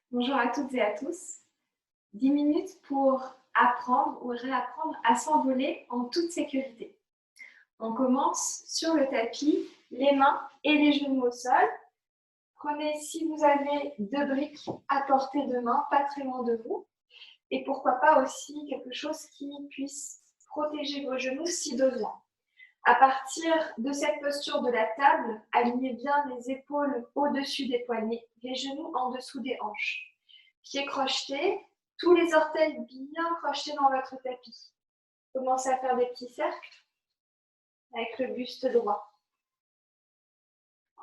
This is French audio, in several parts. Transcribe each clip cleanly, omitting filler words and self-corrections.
Bonjour à toutes et à tous. 10 minutes pour apprendre ou réapprendre à s'envoler en toute sécurité. On commence sur le tapis, les mains et les genoux au sol. Prenez, si vous avez 2 briques à portée de main, pas très loin de vous. Et pourquoi pas aussi quelque chose qui puisse protéger vos genoux si besoin. À partir de cette posture de la table, alignez bien les épaules au-dessus des poignets, les genoux en dessous des hanches. Pieds crochetés, tous les orteils bien crochetés dans votre tapis. Commencez à faire des petits cercles avec le buste droit.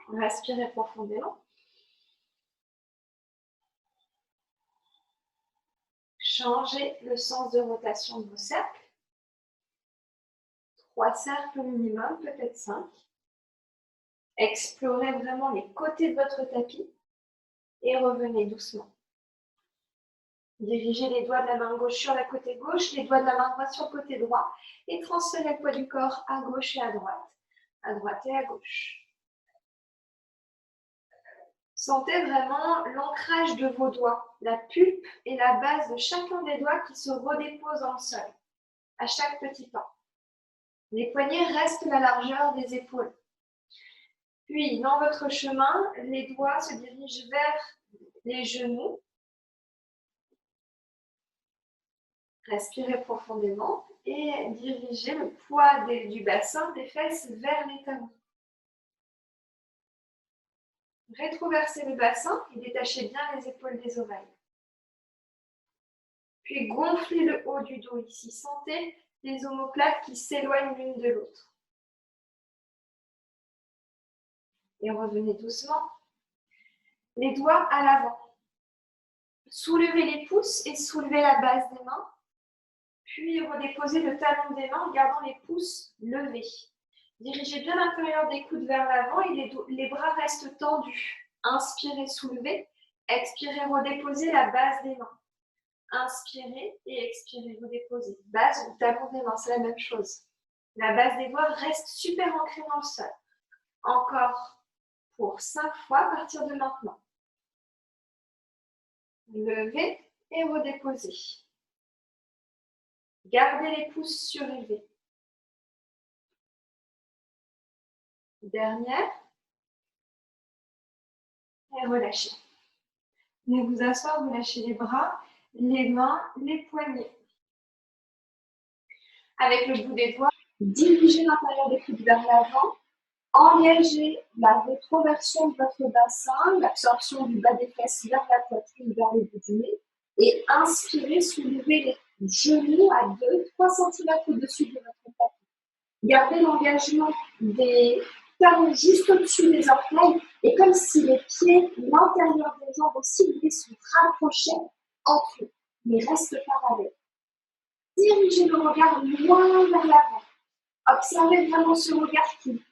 Respirez profondément. Changez le sens de rotation de vos cercles. 3 cercles au minimum, peut-être 5. Explorez vraiment les côtés de votre tapis et revenez doucement. Dirigez les doigts de la main gauche sur la côté gauche, les doigts de la main droite sur le côté droit et transférez le poids du corps à gauche et à droite et à gauche. Sentez vraiment l'ancrage de vos doigts, la pulpe et la base de chacun des doigts qui se redéposent dans le sol, à chaque petit pas. Les poignets restent la largeur des épaules. Puis, dans votre chemin, les doigts se dirigent vers les genoux. Respirez profondément et dirigez le poids du bassin, des fesses vers les talons. Rétroversez le bassin et détachez bien les épaules des oreilles. Puis gonflez le haut du dos ici. Sentez les omoplates qui s'éloignent l'une de l'autre. Et revenez doucement. Les doigts à l'avant. Soulevez les pouces et soulevez la base des mains. Puis redéposez le talon des mains en gardant les pouces levés. Dirigez bien l'intérieur des coudes vers l'avant et les bras restent tendus. Inspirez, soulevez. Expirez, redéposez la base des mains. Inspirez et expirez, redéposez. Base ou talon des mains, c'est la même chose. La base des doigts reste super ancrée dans le sol. Encore pour 5 fois à partir de maintenant. Levez et redéposez. Gardez les pouces surélevés. Dernière. Et relâchez. Venez vous asseoir, vous lâchez les bras, les mains, les poignets. Avec le bout des doigts, dirigez l'intérieur des coudes vers l'avant. Engagez la rétroversion de votre bassin, l'absorption du bas des fesses vers la poitrine, vers le bout du nez. Et inspirez, soulevez les genoux à 2-3 cm au-dessus de votre tapis. Gardez l'engagement des talons juste au-dessus des orteils et comme si les pieds, l'intérieur des jambes aussi, devaient se rapprocher entre eux, mais restent parallèles. Dirigez le regard loin vers l'avant. Observez vraiment ce regard qui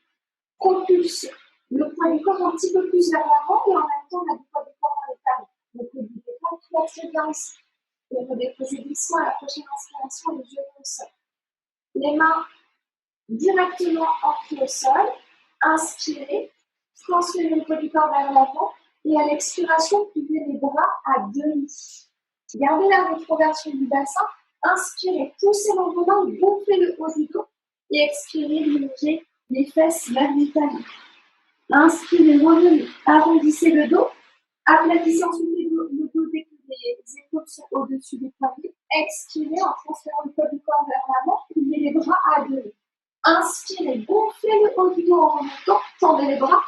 propulse le poids du corps un petit peu plus vers l'avant et en même temps on a du poids du corps dans les talons. Donc le bout des doigts tout va très bien ici. Et redéposez doucement à la prochaine inspiration les genoux au sol. Les mains directement ancrées au sol. Inspirez, transférez le poids du corps vers l'avant et à l'expiration, pliez les bras à demi. Gardez la rétroversion du bassin. Inspirez, poussez dans vos mains, gonflez le haut du dos et expirez, dirigez les fesses vers les talons. Inspirez, revenez, arrondissez le dos, aplatissez ensuite le dos dès que les épaules sont au-dessus des poignets. Expirez en transférant le poids du corps vers l'avant, pliez les bras à demi. Inspirez, gonflez le haut du dos en remontant, tendez les bras.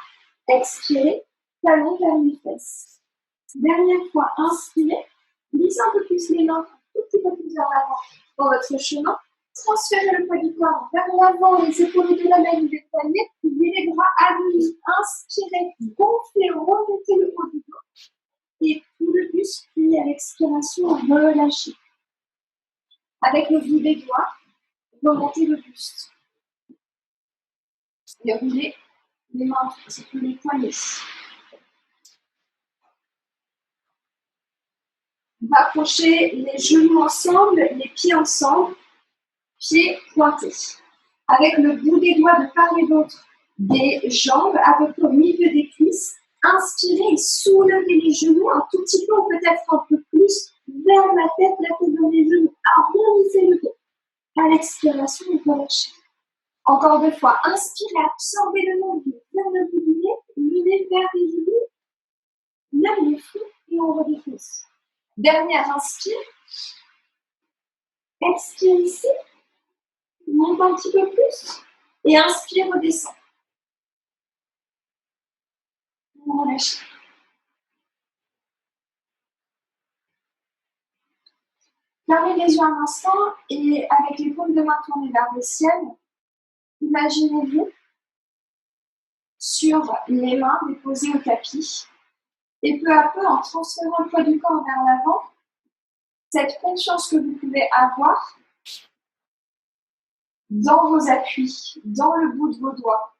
Expirez, talons vers les fesses. Dernière fois, inspirez, glissez un peu plus les mains, un tout petit peu plus vers l'avant dans votre chemin. Transférez le poids du corps vers l'avant, les épaules de la main des poignets, pliez les bras à demi. Inspirez, gonflez, remontez le haut du dos. Et tout le buste, puis à l'expiration, relâchez. Avec le bout des doigts, remontez le buste. Déroulez les mains un petit peu les poignets. Rapprochez les genoux ensemble, les pieds ensemble, pieds pointés. Avec le bout des doigts de part et d'autre des jambes, à peu près au milieu des cuisses, Inspirez et soulevez les genoux un tout petit peu ou peut-être un peu plus vers la tête dans les genoux. Arrondissez le dos. À l'expiration, relâchez. Encore 2 fois. Inspirez, absorbez le nombril vers le bout du nez, le nez vers les genoux, lève le front et on redéfonce. Dernière inspire. Expire ici. Monte un petit peu plus. Et inspire, redescend. Relâchez. Fermez les yeux un instant et avec les paumes de main tournées vers le ciel, imaginez-vous sur les mains déposées au tapis et peu à peu, en transférant le poids du corps vers l'avant, cette confiance que vous pouvez avoir dans vos appuis, dans le bout de vos doigts,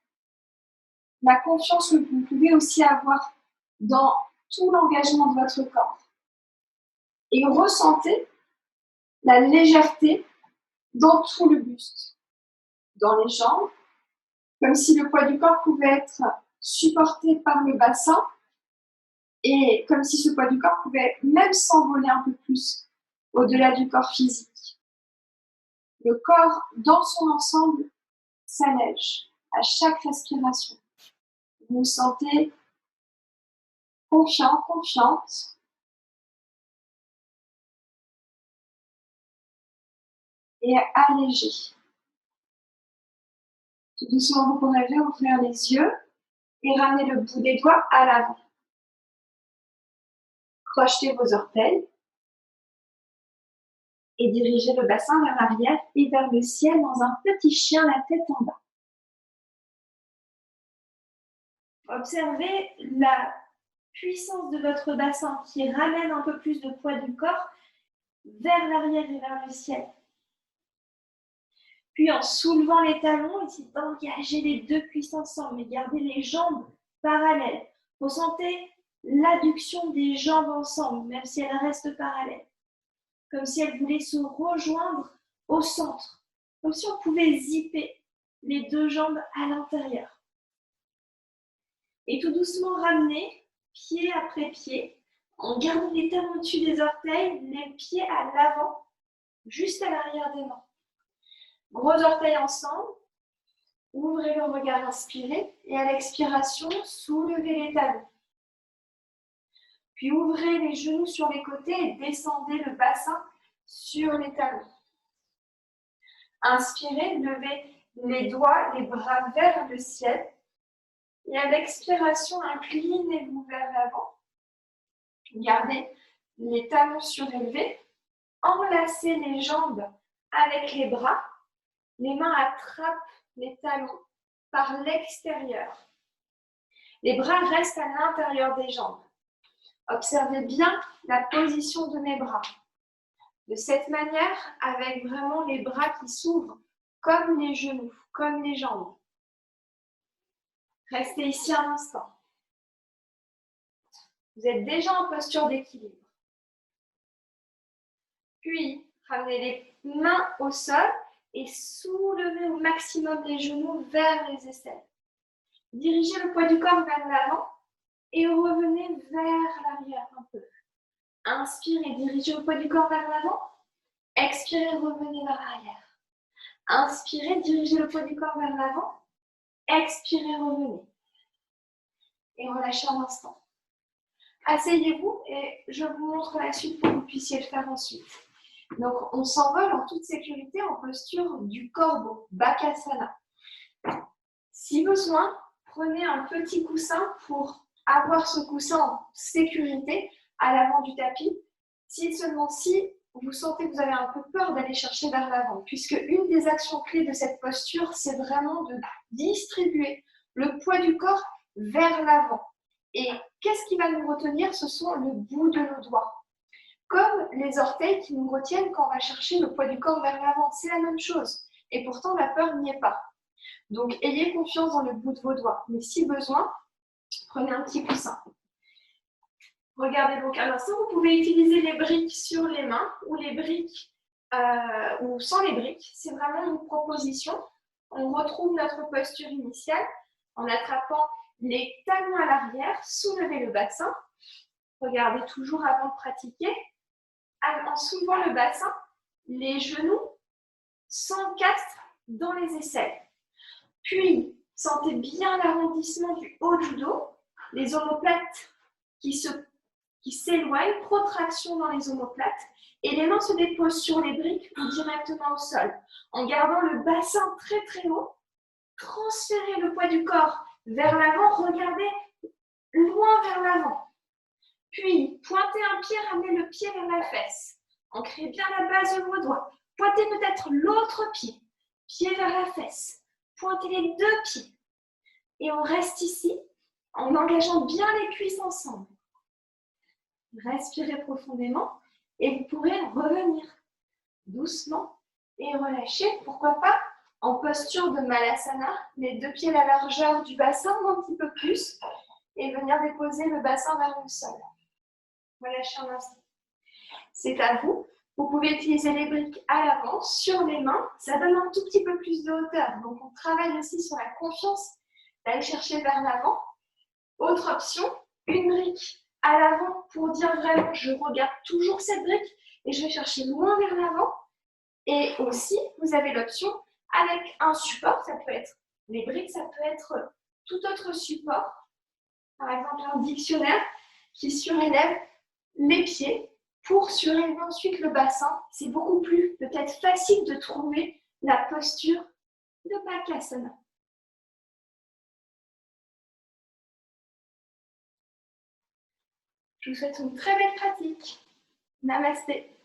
la confiance que vous pouvez aussi avoir dans tout l'engagement de votre corps. Et ressentez la légèreté dans tout le buste, dans les jambes, comme si le poids du corps pouvait être supporté par le bassin et comme si ce poids du corps pouvait même s'envoler un peu plus au-delà du corps physique. Le corps, dans son ensemble, s'allège à chaque respiration. Vous vous sentez confiant, confiante. Et allégé. Tout doucement, vous pourrez ouvrir les yeux et ramener le bout des doigts à l'avant. Crochetez vos orteils et dirigez le bassin vers l'arrière et vers le ciel dans un petit chien, la tête en bas. Observez la puissance de votre bassin qui ramène un peu plus de poids du corps vers l'arrière et vers le ciel. Puis en soulevant les talons, essayez d'engager les deux cuisses ensemble, mais gardez les jambes parallèles. Ressentez l'adduction des jambes ensemble, même si elles restent parallèles. Comme si elles voulaient se rejoindre au centre. Comme si on pouvait zipper les deux jambes à l'intérieur. Et tout doucement ramener, pied après pied, en gardant les talons au-dessus des orteils, les pieds à l'avant, juste à l'arrière des mains. Gros orteils ensemble, ouvrez le regard, inspirez, et à l'expiration, soulevez les talons. Puis ouvrez les genoux sur les côtés et descendez le bassin sur les talons. Inspirez, levez les doigts, les bras vers le ciel. Et à l'expiration, inclinez-vous vers l'avant. Gardez les talons surélevés. Enlacez les jambes avec les bras. Les mains attrapent les talons par l'extérieur. Les bras restent à l'intérieur des jambes. Observez bien la position de mes bras. De cette manière, avec vraiment les bras qui s'ouvrent comme les genoux, comme les jambes. Restez ici un instant. Vous êtes déjà en posture d'équilibre. Puis, ramenez les mains au sol et soulevez au maximum les genoux vers les aisselles. Dirigez le poids du corps vers l'avant et revenez vers l'arrière un peu. Inspirez, dirigez le poids du corps vers l'avant. Expirez, revenez vers l'arrière. Inspirez, dirigez le poids du corps vers l'avant. Expirez, revenez. Et relâchez un instant. Asseyez-vous et je vous montre la suite pour que vous puissiez le faire ensuite. Donc, on s'envole en toute sécurité en posture du corbeau, Bakasana. Si besoin, prenez un petit coussin pour avoir ce coussin en sécurité à l'avant du tapis. Si seulement si vous sentez que vous avez un peu peur d'aller chercher vers l'avant, puisque une des actions clés de cette posture, c'est vraiment de distribuer le poids du corps vers l'avant. Et qu'est-ce qui va nous retenir? Ce sont le bout de nos doigts. Comme les orteils qui nous retiennent quand on va chercher le poids du corps vers l'avant. C'est la même chose. Et pourtant, la peur n'y est pas. Donc, ayez confiance dans le bout de vos doigts. Mais si besoin, prenez un petit coussin. Regardez donc à l'instant, vous pouvez utiliser les briques sur les mains ou les briques ou sans les briques. C'est vraiment une proposition. On retrouve notre posture initiale en attrapant Les talons à l'arrière, soulevez le bassin. Regardez toujours avant de pratiquer. En soulevant le bassin, les genoux s'encastrent dans les aisselles. Puis, sentez bien l'arrondissement du haut du dos, les omoplates qui s'éloignent, protraction dans les omoplates, et les mains se déposent sur les briques ou directement au sol. En gardant le bassin très très haut, transférez le poids du corps vers l'avant, regardez loin vers l'avant. Puis, pointez un pied, ramenez le pied vers la fesse. Ancrez bien la base de vos doigts. Pointez peut-être l'autre pied, pied vers la fesse. Pointez les deux pieds. Et on reste ici en engageant bien les cuisses ensemble. Respirez profondément et vous pourrez revenir doucement et relâcher, pourquoi pas, en posture de Malasana, les deux pieds à la largeur du bassin, un petit peu plus, et venir déposer le bassin vers le sol. Relâchez un instant. C'est à vous. Vous pouvez utiliser les briques à l'avant, sur les mains. Ça donne un tout petit peu plus de hauteur. Donc, on travaille aussi sur la confiance d'aller chercher vers l'avant. Autre option, une brique à l'avant pour dire vraiment, je regarde toujours cette brique et je vais chercher loin vers l'avant. Et aussi, vous avez l'option avec un support. Ça peut être les briques, ça peut être tout autre support. Par exemple, un dictionnaire qui surélève les pieds pour surélever ensuite le bassin. C'est beaucoup plus peut-être facile de trouver la posture de Bakasana. Je vous souhaite une très belle pratique. Namasté.